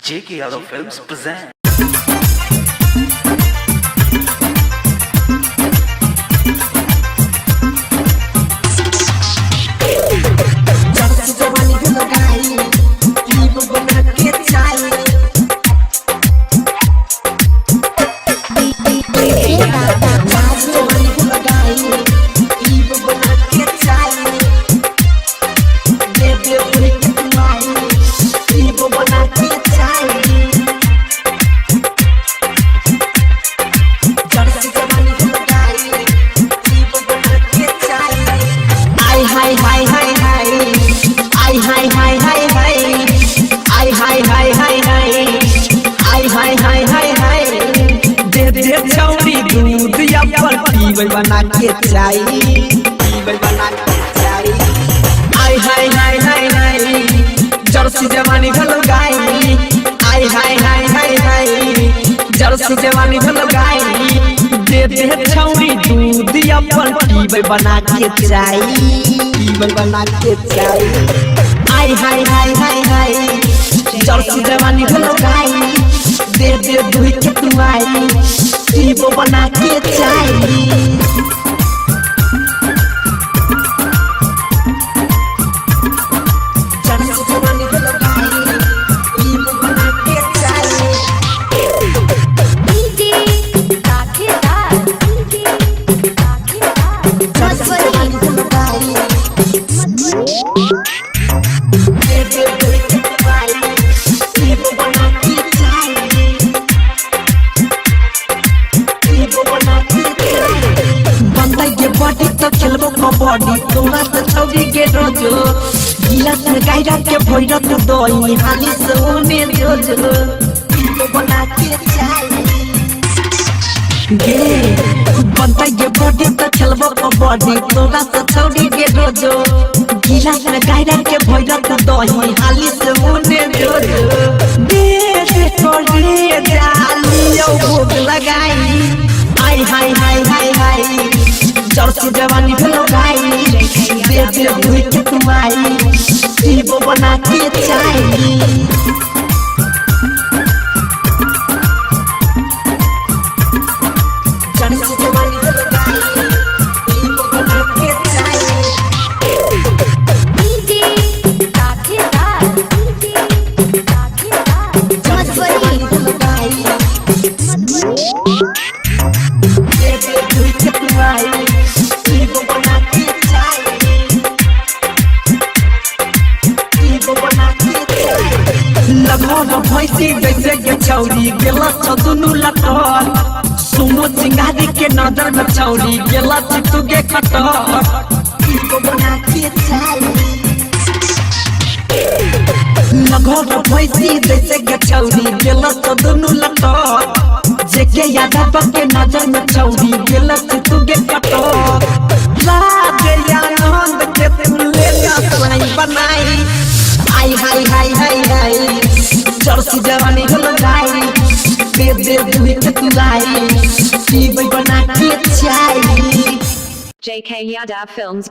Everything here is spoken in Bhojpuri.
J.K. Yadav Films present. बना के चाहिए बना के चाहिए आई हाय हाय हाय हाय जर्सी जवानी भलो गाई आई हाय हाय हाय हाय जर्सी जवानी भलो गाई दे दे छौरी दूध अपन पीबै बना के चाहिए बना के चाहिए आई हाय हाय हाय हाय जर्सी जवानी भलो गाई दे दे दूध के तू आई पीबो बना के चाहिए कबड्डी तोरा से छौरी के रोजो गिलास में गायरा के भोइरा तो दही हाली से ओने जोजो तो बना के चाहिए गे बनता ये बॉडी तो खेलबो कबड्डी तोरा से छौरी के रोजो गिलास में गायरा के भोइरा तो दही हाली से ओने जोजो दे छोड़ी जालियो भूख लगाई आई हाय हाय हाय हाय जर्सी जवानी भलो गाई दे दे दूध के तुम्हारी पीबो बना के चाहिए जर्सी जवानी भलो गाई पीबो बना के चाहिए डीजे काठेदार जर्सी जवानी भलो गाई दे दे दूध के तुम्हारी लगन भैंसी जैसे के छौरी गेला दुनू लटल सुनो चिंगारी के नजर में छौरी गेला चितू के खटल बना के चाहिए लगन भैंसी जैसे के छौरी गेला दुनू लटल जेके यादव के नजर में छौरी गेला चितू के खटल राधे आनंद के तुले साई बनाई आई हाय हाय हाय हाय जर्सी जवानी भलो गाई दे दे दूध के तुलाई पीबै बना के चाहिए J.K. Yadav Films